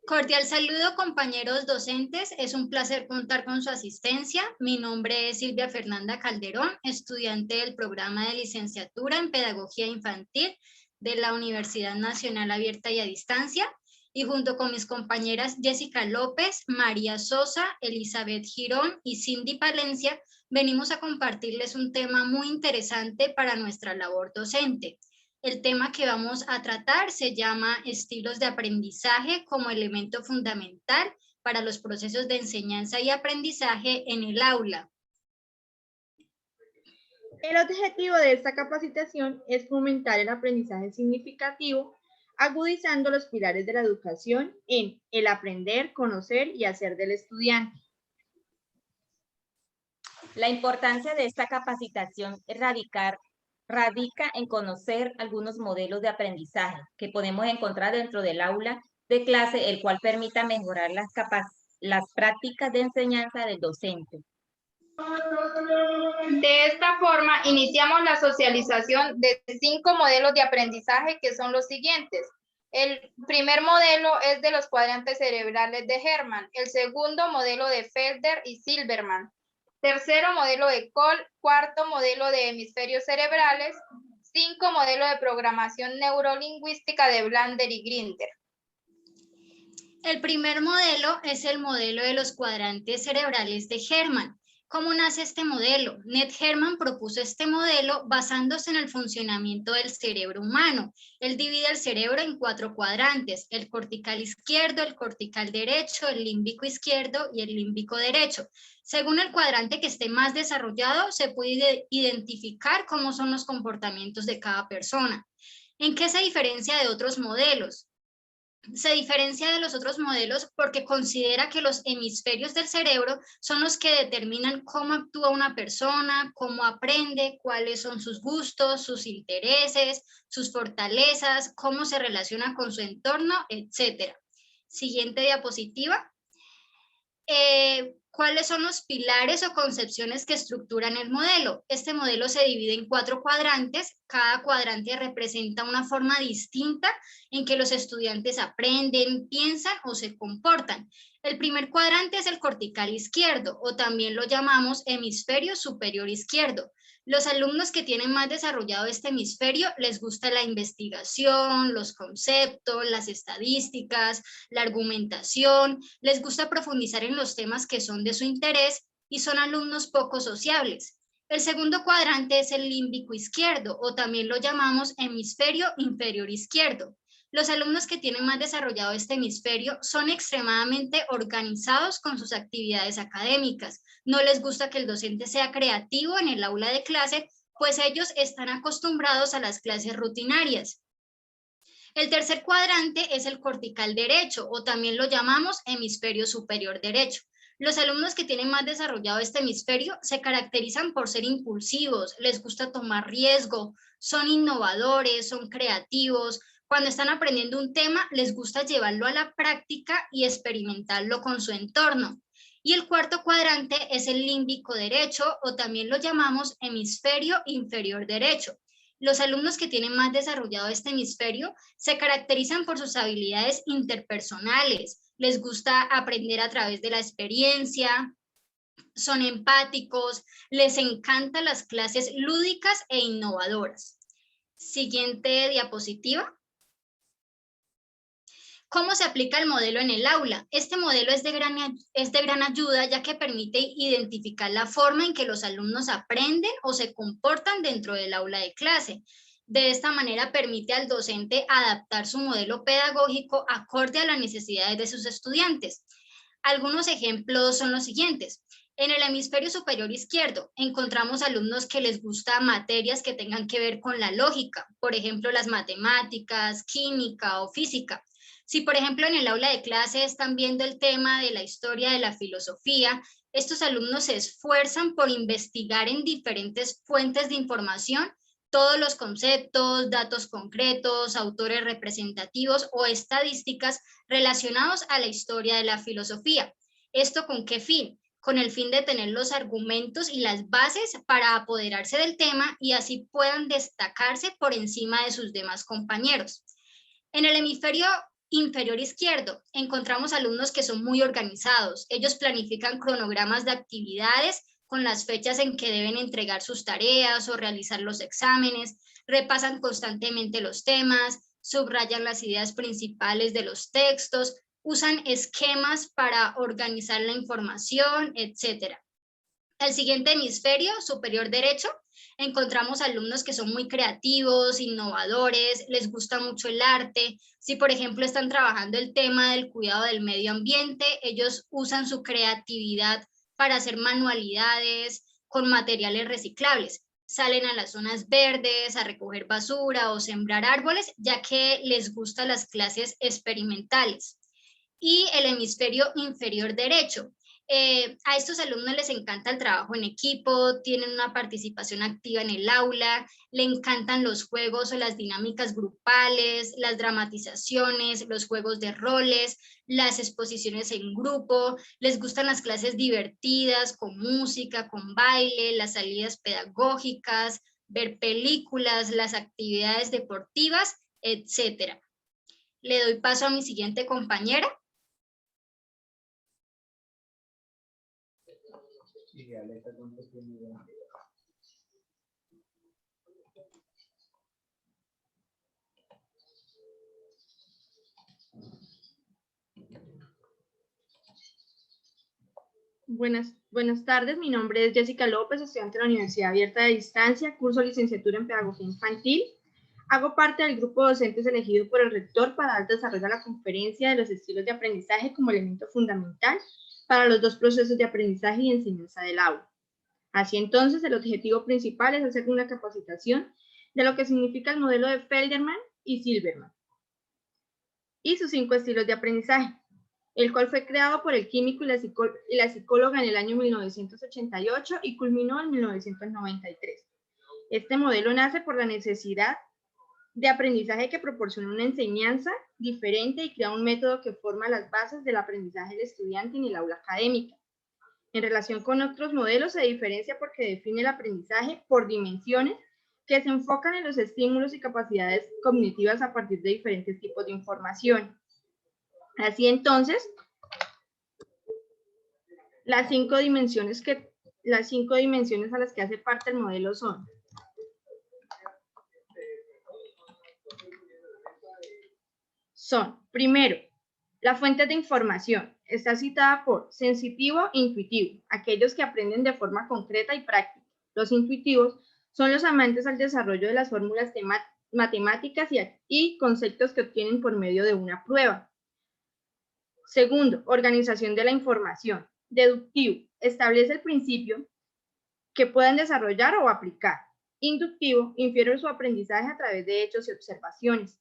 Cordial saludo, compañeros docentes. Es un placer contar con su asistencia. Mi nombre es Silvia Fernanda Calderón, estudiante del programa de licenciatura en Pedagogía Infantil de la Universidad Nacional Abierta y a Distancia. Y junto con mis compañeras Jessica López, María Sosa, Elizabeth Girón y Cindy Palencia, venimos a compartirles un tema muy interesante para nuestra labor docente. El tema que vamos a tratar se llama estilos de aprendizaje como elemento fundamental para los procesos de enseñanza y aprendizaje en el aula. El objetivo de esta capacitación es fomentar el aprendizaje significativo, agudizando los pilares de la educación en el aprender, conocer y hacer del estudiante. La importancia de esta capacitación radica en conocer algunos modelos de aprendizaje que podemos encontrar dentro del aula de clase, el cual permita mejorar las prácticas de enseñanza del docente. De esta forma, iniciamos la socialización de 5 modelos de aprendizaje que son los siguientes. El primer modelo es de los cuadrantes cerebrales de Hermann, el segundo modelo de Felder y Silberman, tercero modelo de Kohl, cuarto modelo de hemisferios cerebrales, 5 modelo de programación neurolingüística de Blander y Grinder. El primer modelo es el modelo de los cuadrantes cerebrales de Hermann. ¿Cómo nace este modelo? Ned Hermann propuso este modelo basándose en el funcionamiento del cerebro humano. Él divide el cerebro en 4 cuadrantes: el cortical izquierdo, el cortical derecho, el límbico izquierdo y el límbico derecho. Según el cuadrante que esté más desarrollado, se puede identificar cómo son los comportamientos de cada persona. ¿En qué se diferencia de otros modelos? Se diferencia de los otros modelos porque considera que los hemisferios del cerebro son los que determinan cómo actúa una persona, cómo aprende, cuáles son sus gustos, sus intereses, sus fortalezas, cómo se relaciona con su entorno, etc. Siguiente diapositiva. ¿Cuáles son los pilares o concepciones que estructuran el modelo? Este modelo se divide en 4 cuadrantes. Cada cuadrante representa una forma distinta en que los estudiantes aprenden, piensan o se comportan. El primer cuadrante es el cortical izquierdo, o también lo llamamos hemisferio superior izquierdo. Los alumnos que tienen más desarrollado este hemisferio les gusta la investigación, los conceptos, las estadísticas, la argumentación, les gusta profundizar en los temas que son de su interés y son alumnos poco sociables. El segundo cuadrante es el límbico izquierdo, o también lo llamamos hemisferio inferior izquierdo. Los alumnos que tienen más desarrollado este hemisferio son extremadamente organizados con sus actividades académicas. No les gusta que el docente sea creativo en el aula de clase, pues ellos están acostumbrados a las clases rutinarias. El tercer cuadrante es el cortical derecho, o también lo llamamos hemisferio superior derecho. Los alumnos que tienen más desarrollado este hemisferio se caracterizan por ser impulsivos, les gusta tomar riesgo, son innovadores, son creativos. Cuando están aprendiendo un tema, les gusta llevarlo a la práctica y experimentarlo con su entorno. Y el cuarto cuadrante es el límbico derecho, o también lo llamamos hemisferio inferior derecho. Los alumnos que tienen más desarrollado este hemisferio se caracterizan por sus habilidades interpersonales, les gusta aprender a través de la experiencia, son empáticos, les encantan las clases lúdicas e innovadoras. Siguiente diapositiva. ¿Cómo se aplica el modelo en el aula? Este modelo es de gran ayuda, ya que permite identificar la forma en que los alumnos aprenden o se comportan dentro del aula de clase. De esta manera permite al docente adaptar su modelo pedagógico acorde a las necesidades de sus estudiantes. Algunos ejemplos son los siguientes. En el hemisferio superior izquierdo encontramos alumnos que les gustan materias que tengan que ver con la lógica, por ejemplo, las matemáticas, química o física. Si, por ejemplo, en el aula de clase están viendo el tema de la historia de la filosofía, estos alumnos se esfuerzan por investigar en diferentes fuentes de información todos los conceptos, datos concretos, autores representativos o estadísticas relacionados a la historia de la filosofía. ¿Esto con qué fin? Con el fin de tener los argumentos y las bases para apoderarse del tema y así puedan destacarse por encima de sus demás compañeros. En el hemisferio inferior izquierdo, encontramos alumnos que son muy organizados. Ellos planifican cronogramas de actividades con las fechas en que deben entregar sus tareas o realizar los exámenes, repasan constantemente los temas, subrayan las ideas principales de los textos, usan esquemas para organizar la información, etc. El siguiente hemisferio, superior derecho, encontramos alumnos que son muy creativos, innovadores, les gusta mucho el arte. Si, por ejemplo, están trabajando el tema del cuidado del medio ambiente, ellos usan su creatividad para hacer manualidades con materiales reciclables. Salen a las zonas verdes a recoger basura o sembrar árboles, ya que les gustan las clases experimentales. Y el hemisferio inferior derecho. A estos alumnos les encanta el trabajo en equipo, tienen una participación activa en el aula, le encantan los juegos o las dinámicas grupales, las dramatizaciones, los juegos de roles, las exposiciones en grupo, les gustan las clases divertidas, con música, con baile, las salidas pedagógicas, ver películas, las actividades deportivas, etc. Le doy paso a mi siguiente compañera. Buenas tardes, mi nombre es Jessica López, estudiante de la Universidad Abierta de Distancia, curso licenciatura en Pedagogía Infantil. Hago parte del grupo de docentes elegido por el rector para dar desarrollo a la conferencia de los estilos de aprendizaje como elemento fundamental para los dos procesos de aprendizaje y enseñanza del aula. Así entonces, el objetivo principal es hacer una capacitación de lo que significa el modelo de Felderman y Silberman y sus 5 estilos de aprendizaje, el cual fue creado por el químico y la psicóloga en el año 1988 y culminó en 1993. Este modelo nace por la necesidad de aprendizaje que proporciona una enseñanza diferente y crea un método que forma las bases del aprendizaje del estudiante en el aula académica. En relación con otros modelos, se diferencia porque define el aprendizaje por dimensiones que se enfocan en los estímulos y capacidades cognitivas a partir de diferentes tipos de información. Así entonces, las cinco dimensiones a las que hace parte el modelo son, primero, la fuente de información. Está citada por sensitivo e intuitivo, aquellos que aprenden de forma concreta y práctica. Los intuitivos son los amantes al desarrollo de las fórmulas matemáticas y conceptos que obtienen por medio de una prueba. Segundo, organización de la información. Deductivo, establece el principio que puedan desarrollar o aplicar. Inductivo, infiere su aprendizaje a través de hechos y observaciones.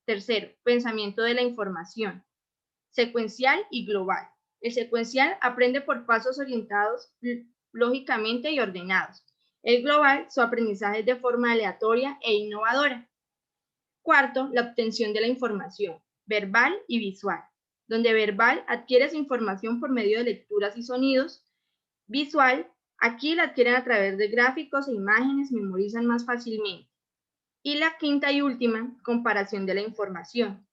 Tercero, pensamiento de la información. Secuencial y global. El secuencial aprende por pasos orientados lógicamente y ordenados. El global, su aprendizaje es de forma aleatoria e innovadora. Cuarto, la obtención de la información, verbal y visual, donde verbal adquieres información por medio de lecturas y sonidos. Visual, aquí la adquieren a través de gráficos e imágenes, memorizan más fácilmente. Y la quinta y última, comparación de la información.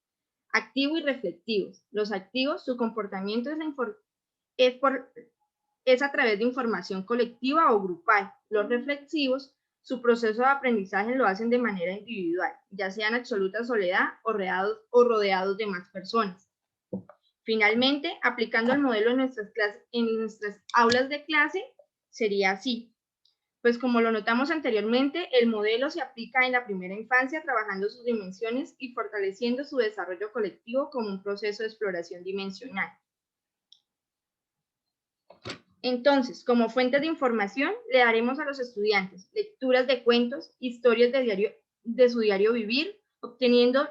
Activo y reflectivos. Los activos, su comportamiento es a través de información colectiva o grupal. Los reflexivos, su proceso de aprendizaje lo hacen de manera individual, ya sea en absoluta soledad o rodeados de más personas. Finalmente, aplicando el modelo en nuestras aulas de clase, sería así. Pues como lo notamos anteriormente, el modelo se aplica en la primera infancia, trabajando sus dimensiones y fortaleciendo su desarrollo colectivo como un proceso de exploración dimensional. Entonces, como fuente de información, le daremos a los estudiantes lecturas de cuentos, historias de su diario vivir, obteniendo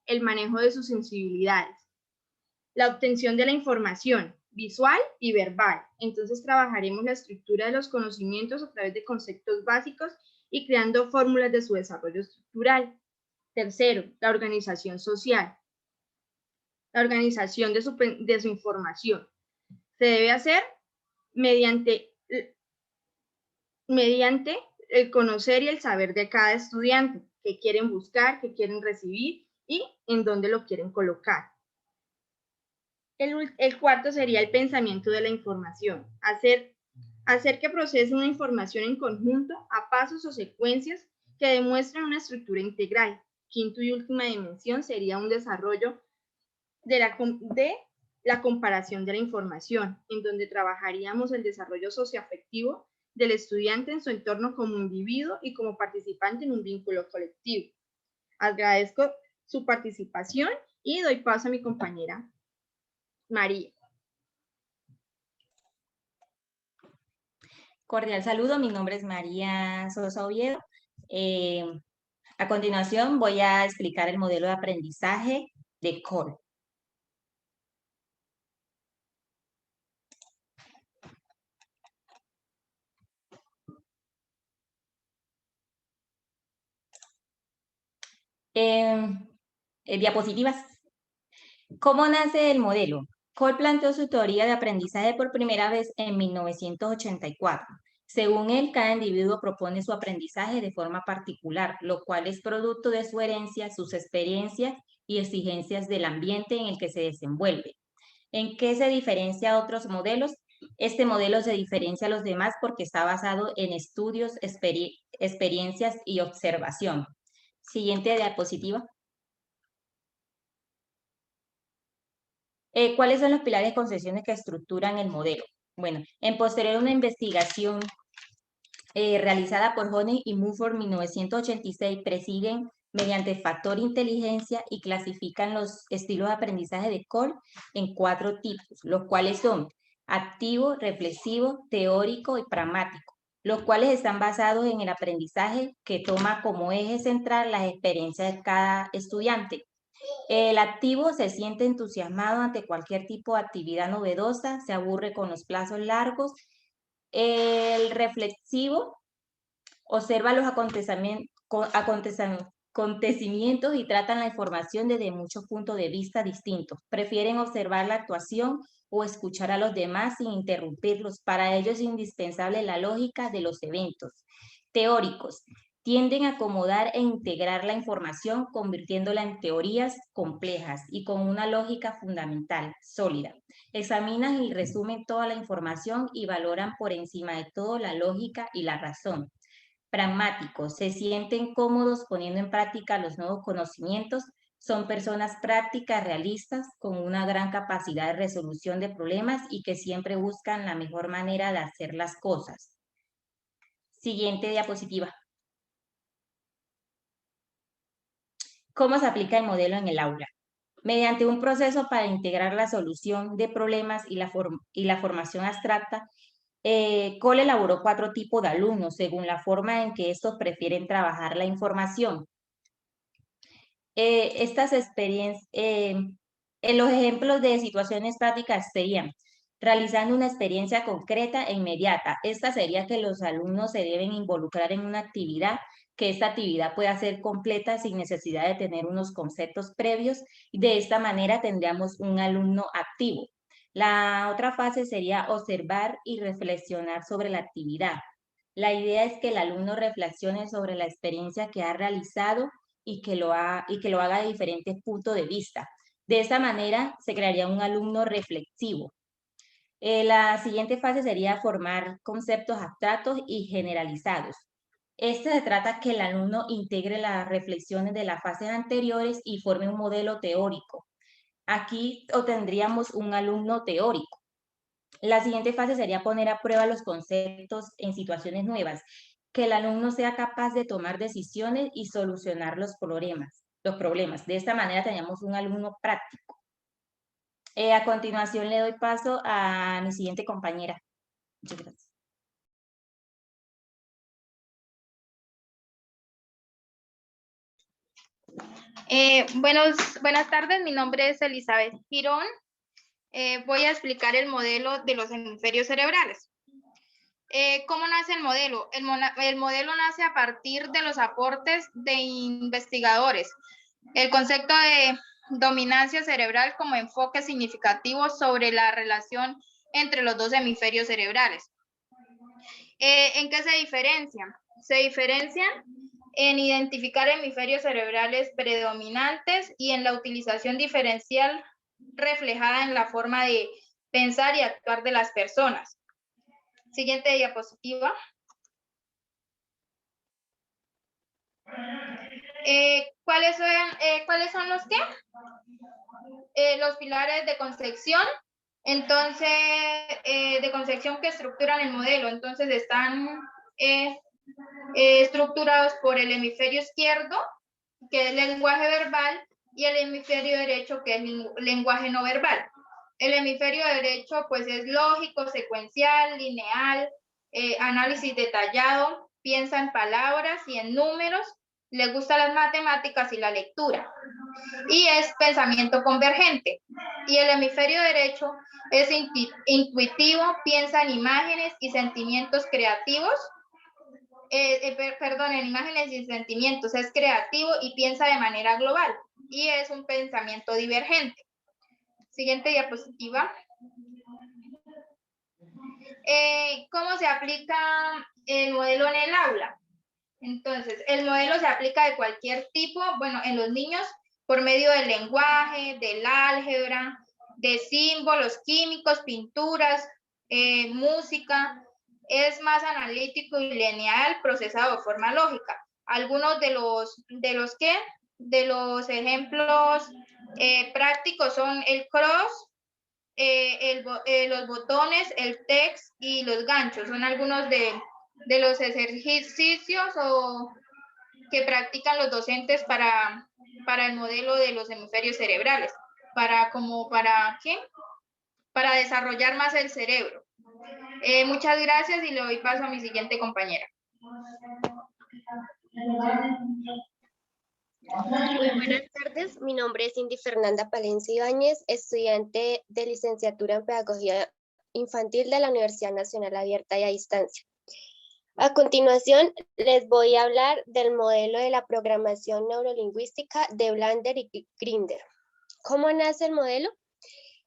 el manejo de sus sensibilidades. La obtención de la información visual y verbal. Entonces trabajaremos la estructura de los conocimientos a través de conceptos básicos y creando fórmulas de su desarrollo estructural. Tercero, la organización social. La organización de su información. Se debe hacer mediante el conocer y el saber de cada estudiante, qué quieren buscar, qué quieren recibir y en dónde lo quieren colocar. El cuarto sería el pensamiento de la información. Hacer que procese una información en conjunto a pasos o secuencias que demuestren una estructura integral. Quinto y última dimensión sería un desarrollo de la comparación de la información, en donde trabajaríamos el desarrollo socioafectivo del estudiante en su entorno como individuo y como participante en un vínculo colectivo. Agradezco su participación y doy paso a mi compañera María. Cordial saludo, mi nombre es María Sosa Oviedo. A continuación voy a explicar el modelo de aprendizaje de Cole. Diapositivas. ¿Cómo nace el modelo? Cole planteó su teoría de aprendizaje por primera vez en 1984. Según él, cada individuo propone su aprendizaje de forma particular, lo cual es producto de su herencia, sus experiencias y exigencias del ambiente en el que se desenvuelve. ¿En qué se diferencia a otros modelos? Este modelo se diferencia a los demás porque está basado en estudios, experiencias y observación. Siguiente diapositiva. ¿Cuáles son los pilares de concepciones que estructuran el modelo? Bueno, en posterior a una investigación realizada por Honey y Mumford en 1986, presiden mediante el factor inteligencia y clasifican los estilos de aprendizaje de Cole en 4 tipos, los cuales son activo, reflexivo, teórico y pragmático, los cuales están basados en el aprendizaje que toma como eje central las experiencias de cada estudiante. El activo se siente entusiasmado ante cualquier tipo de actividad novedosa, se aburre con los plazos largos. El reflexivo observa los acontecimientos y tratan la información desde muchos puntos de vista distintos. Prefieren observar la actuación o escuchar a los demás sin interrumpirlos. Para ellos es indispensable la lógica de los eventos. Teóricos. Tienden a acomodar e integrar la información, convirtiéndola en teorías complejas y con una lógica fundamental, sólida. Examinan y resumen toda la información y valoran por encima de todo la lógica y la razón. Pragmáticos, se sienten cómodos poniendo en práctica los nuevos conocimientos, son personas prácticas, realistas, con una gran capacidad de resolución de problemas y que siempre buscan la mejor manera de hacer las cosas. Siguiente diapositiva. ¿Cómo se aplica el modelo en el aula? Mediante un proceso para integrar la solución de problemas y la formación abstracta, Cole elaboró 4 tipos de alumnos según la forma en que estos prefieren trabajar la información. Estas experiencias, los ejemplos de situaciones prácticas serían realizando una experiencia concreta e inmediata. Esta sería que los alumnos se deben involucrar en una actividad, que esta actividad pueda ser completa sin necesidad de tener unos conceptos previos. De esta manera tendríamos un alumno activo. La otra fase sería observar y reflexionar sobre la actividad. La idea es que el alumno reflexione sobre la experiencia que ha realizado y que lo haga de diferentes puntos de vista. De esta manera se crearía un alumno reflexivo. La siguiente fase sería formar conceptos abstractos y generalizados. Se trata que el alumno integre las reflexiones de las fases anteriores y forme un modelo teórico. Aquí obtendríamos un alumno teórico. La siguiente fase sería poner a prueba los conceptos en situaciones nuevas, que el alumno sea capaz de tomar decisiones y solucionar los problemas. De esta manera tenemos un alumno práctico. A continuación le doy paso a mi siguiente compañera. Muchas gracias. Buenas tardes, mi nombre es Elizabeth Girón. Voy a explicar el modelo de los hemisferios cerebrales. ¿Cómo nace el modelo? El modelo nace a partir de los aportes de investigadores. El concepto de dominancia cerebral como enfoque significativo sobre la relación entre los 2 hemisferios cerebrales. ¿En qué se diferencian? Se diferencian en identificar hemisferios cerebrales predominantes y en la utilización diferencial reflejada en la forma de pensar y actuar de las personas. Siguiente diapositiva. ¿Cuáles son los qué? Los pilares de concepción. Entonces, de concepción que estructuran el modelo. Entonces, están estructurados por el hemisferio izquierdo, que es lenguaje verbal, y el hemisferio derecho, que es lenguaje no verbal. El hemisferio derecho, pues, es lógico, secuencial, lineal, análisis detallado, piensa en palabras y en números, le gustan las matemáticas y la lectura, y es pensamiento convergente. Y el hemisferio derecho es intuitivo, piensa en imágenes y sentimientos creativos, en imágenes y sentimientos, es creativo y piensa de manera global, y es un pensamiento divergente. Siguiente diapositiva. ¿Cómo se aplica el modelo en el aula? Entonces, el modelo se aplica de cualquier tipo, bueno, en los niños, por medio del lenguaje, del álgebra, de símbolos químicos, pinturas, música. Es más analítico y lineal, procesado de forma lógica. Algunos de los ejemplos prácticos son el cross, los botones, el text y los ganchos. Son algunos de los ejercicios que practican los docentes para el modelo de los hemisferios cerebrales, para desarrollar más el cerebro. Muchas gracias y le doy paso a mi siguiente compañera. Muy buenas tardes, mi nombre es Indy Fernanda Palencia Ibáñez, estudiante de licenciatura en Pedagogía Infantil de la Universidad Nacional Abierta y a Distancia. A continuación, les voy a hablar del modelo de la programación neurolingüística de Blender y Grinder. ¿Cómo nace el modelo?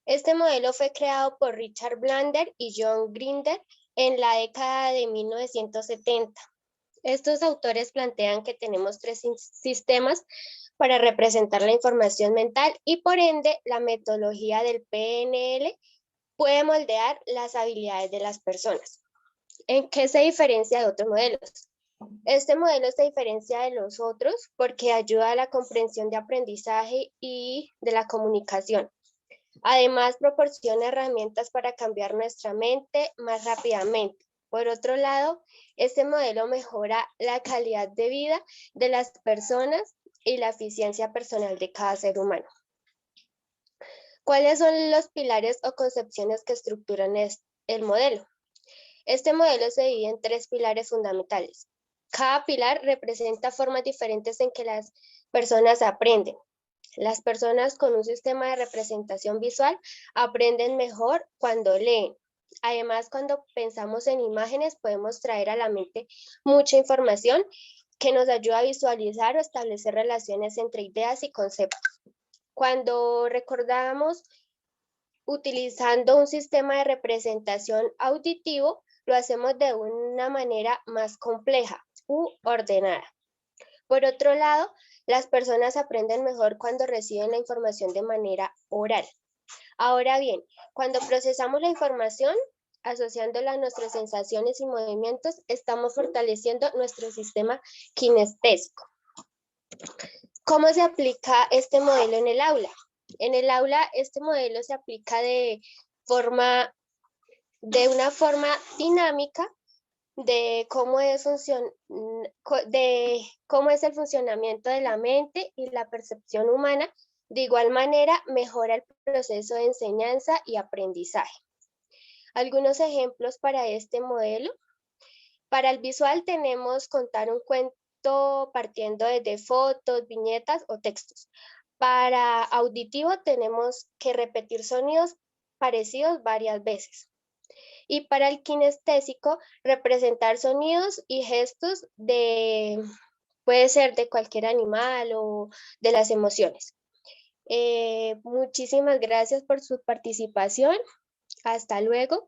Este modelo fue creado por Richard Blender y John Grinder en la década de 1970. Estos autores plantean que tenemos tres sistemas para representar la información mental y por ende la metodología del PNL puede moldear las habilidades de las personas. ¿En qué se diferencia de otros modelos? Este modelo se diferencia de los otros porque ayuda a la comprensión de aprendizaje y de la comunicación. Además, proporciona herramientas para cambiar nuestra mente más rápidamente. Por otro lado, este modelo mejora la calidad de vida de las personas y la eficiencia personal de cada ser humano. ¿Cuáles son los pilares o concepciones que estructuran el modelo? Este modelo se divide en tres pilares fundamentales. Cada pilar representa formas diferentes en que las personas aprenden. Las personas con un sistema de representación visual aprenden mejor cuando leen. Además, cuando pensamos en imágenes, podemos traer a la mente mucha información que nos ayuda a visualizar o establecer relaciones entre ideas y conceptos. Cuando recordamos utilizando un sistema de representación auditivo, lo hacemos de una manera más compleja u ordenada. Por otro lado, las personas aprenden mejor cuando reciben la información de manera oral. Ahora bien, cuando procesamos la información, asociándola a nuestras sensaciones y movimientos, estamos fortaleciendo nuestro sistema kinestésico. ¿Cómo se aplica este modelo en el aula? En el aula, este modelo se aplica de una forma dinámica de cómo es el funcionamiento de la mente y la percepción humana. De igual manera, mejora el proceso de enseñanza y aprendizaje. Algunos ejemplos para este modelo. Para el visual tenemos contar un cuento partiendo desde fotos, viñetas o textos. Para auditivo tenemos que repetir sonidos parecidos varias veces. Y para el kinestésico, representar sonidos y gestos puede ser de cualquier animal o de las emociones. Muchísimas gracias por su participación. Hasta luego.